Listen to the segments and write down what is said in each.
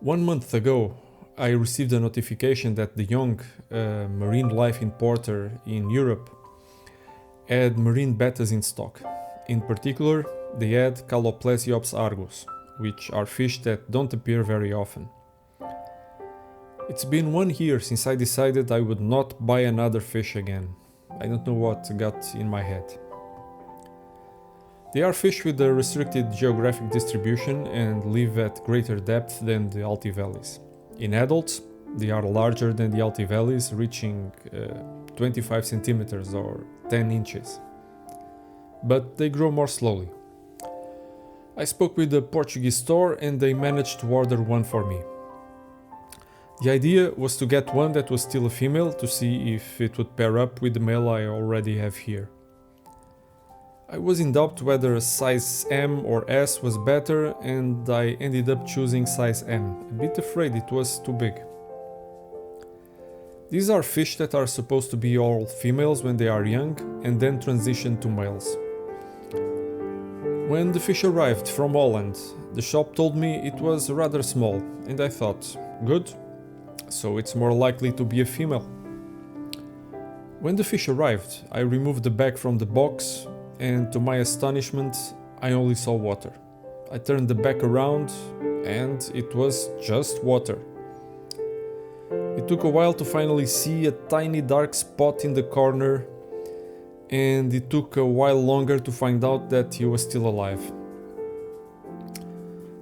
1 month ago, I received a notification that the young marine life importer in Europe had marine bettas in stock. In particular, they had Caloplesiopsis argus, which are fish that don't appear very often. It's been 1 year since I decided I would not buy another fish again. I don't know what got in my head. They are fish with a restricted geographic distribution and live at greater depth than the Altivelis. In adults, they are larger than the Altivelis, reaching 25 centimeters or 10 inches. But they grow more slowly. I spoke with the Portuguese store and they managed to order one for me. The idea was to get one that was still a female to see if it would pair up with the male I already have here. I was in doubt whether a size M or S was better, and I ended up choosing size M, a bit afraid it was too big. These are fish that are supposed to be all females when they are young and then transition to males. When the fish arrived from Holland, the shop told me it was rather small, and I thought, good, so it's more likely to be a female. When the fish arrived, I removed the bag from the box, and to my astonishment, I only saw water. I turned the bag around, and it was just water. It took a while to finally see a tiny dark spot in the corner, and it took a while longer to find out that he was still alive.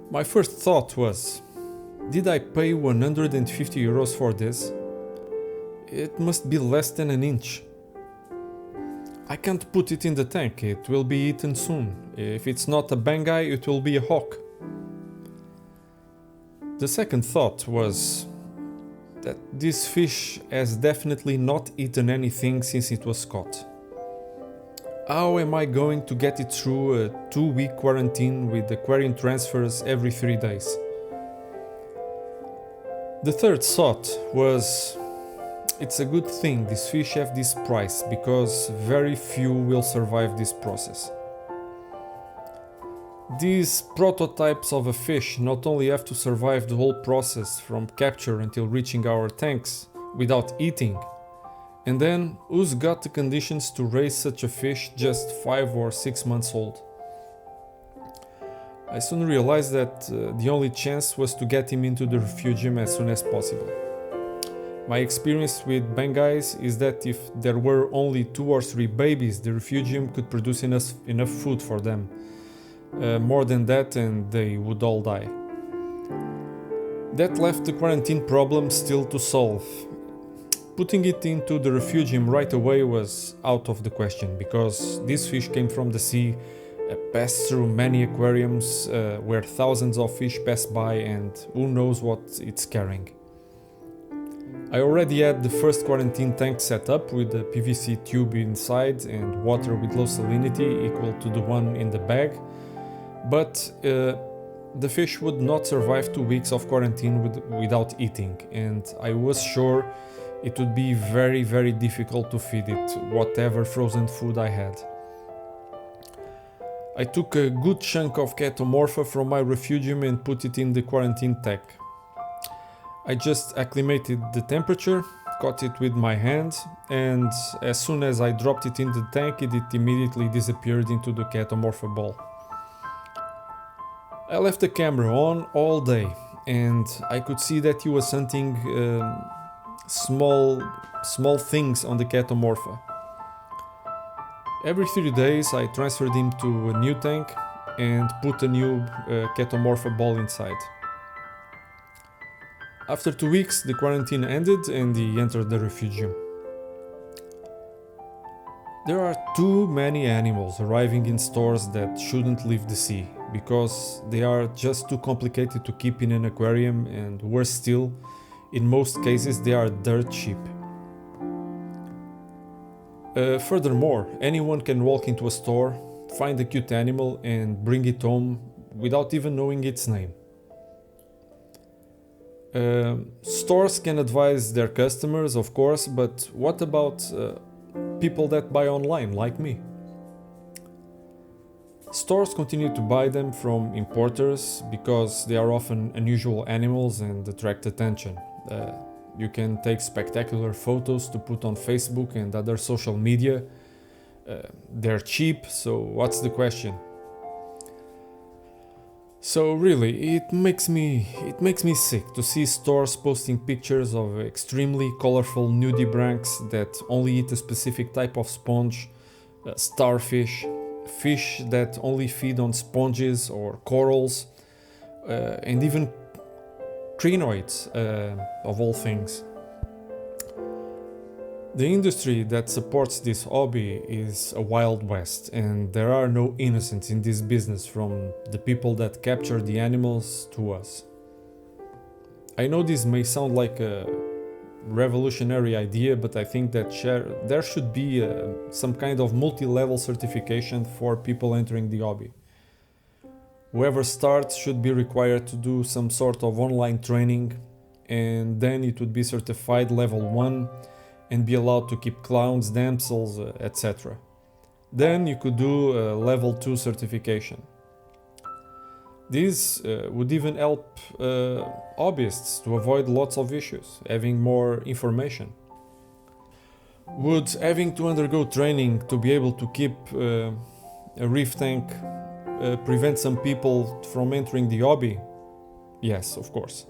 My first thought was, did I pay 150 euros for this? It must be less than an inch. I can't put it in the tank, it will be eaten soon. If it's not a Bangai, it will be a hawk. The second thought was that this fish has definitely not eaten anything since it was caught. How am I going to get it through a 2-week quarantine with aquarium transfers every 3 days? The third thought was, it's a good thing these fish have this price because very few will survive this process. These prototypes of a fish not only have to survive the whole process from capture until reaching our tanks without eating, and then who's got the conditions to raise such a fish just 5 or 6 months old? I soon realized that the only chance was to get him into the refugium as soon as possible. My experience with Bangais is that if there were only 2 or 3 babies, the refugium could produce enough food for them. More than that and they would all die. That left the quarantine problem still to solve. Putting it into the refugium right away was out of the question because this fish came from the sea, passed through many aquariums where thousands of fish pass by and who knows what it's carrying. I already had the first quarantine tank set up with a PVC tube inside and water with low salinity equal to the one in the bag, but the fish would not survive 2 weeks of quarantine without eating, and I was sure it would be very, very difficult to feed it whatever frozen food I had. I took a good chunk of Chaetomorpha from my refugium and put it in the quarantine tank. I just acclimated the temperature, caught it with my hand, and as soon as I dropped it in the tank, it immediately disappeared into the Chaetomorpha ball. I left the camera on all day, and I could see that he was hunting small things on the Chaetomorpha. Every 3 days I transferred him to a new tank and put a new Chaetomorpha ball inside. After 2 weeks, the quarantine ended and he entered the refugium. There are too many animals arriving in stores that shouldn't leave the sea because they are just too complicated to keep in an aquarium, and worse still, in most cases they are dirt cheap. Furthermore, anyone can walk into a store, find a cute animal and bring it home without even knowing its name. Stores can advise their customers, of course, but what about people that buy online, like me? Stores continue to buy them from importers because they are often unusual animals and attract attention. You can take spectacular photos to put on Facebook and other social media. They're cheap, so what's the question? So really, it makes me sick to see stores posting pictures of extremely colorful nudibranchs that only eat a specific type of sponge, starfish, fish that only feed on sponges or corals, and even crinoids, of all things. The industry that supports this hobby is a wild west, and there are no innocents in this business, from the people that capture the animals to us. I know this may sound like a revolutionary idea, but I think that there should be some kind of multi-level certification for people entering the hobby. Whoever starts should be required to do some sort of online training, and then it would be certified level 1 and be allowed to keep clowns, damsels, etc. Then you could do a level 2 certification. This would even help hobbyists to avoid lots of issues, having more information. Would having to undergo training to be able to keep a reef tank prevent some people from entering the hobby? Yes, of course.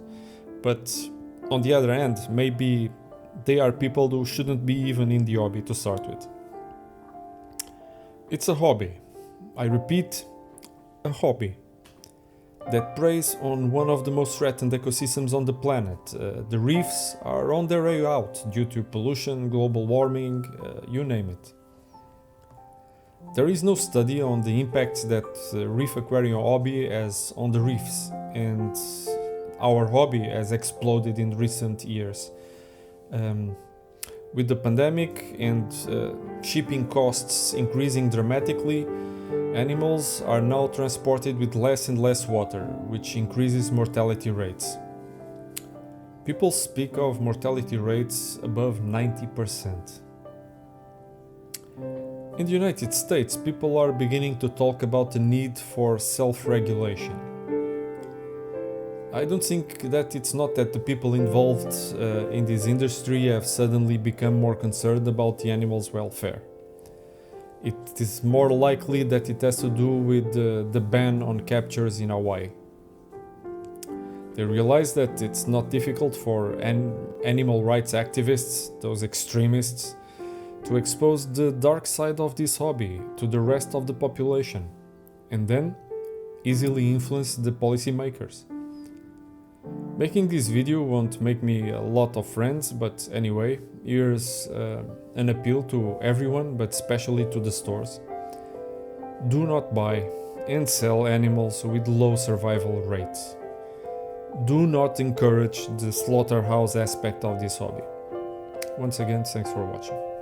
But on the other hand, maybe they are people who shouldn't be even in the hobby to start with. It's a hobby. I repeat, a hobby that preys on one of the most threatened ecosystems on the planet. The reefs are on their way out due to pollution, global warming, you name it. There is no study on the impacts that the reef aquarium hobby has on the reefs, and our hobby has exploded in recent years. With the pandemic and shipping costs increasing dramatically, animals are now transported with less and less water, which increases mortality rates. People speak of mortality rates above 90%. In the United States, people are beginning to talk about the need for self-regulation. I don't think that it's not that the people involved in this industry have suddenly become more concerned about the animals' welfare. It is more likely that it has to do with the ban on captures in Hawaii. They realize that it's not difficult for animal rights activists, those extremists, to expose the dark side of this hobby to the rest of the population, and then easily influence the policymakers. Making this video won't make me a lot of friends, but anyway, here's an appeal to everyone, but especially to the stores. Do not buy and sell animals with low survival rates. Do not encourage the slaughterhouse aspect of this hobby. Once again, thanks for watching.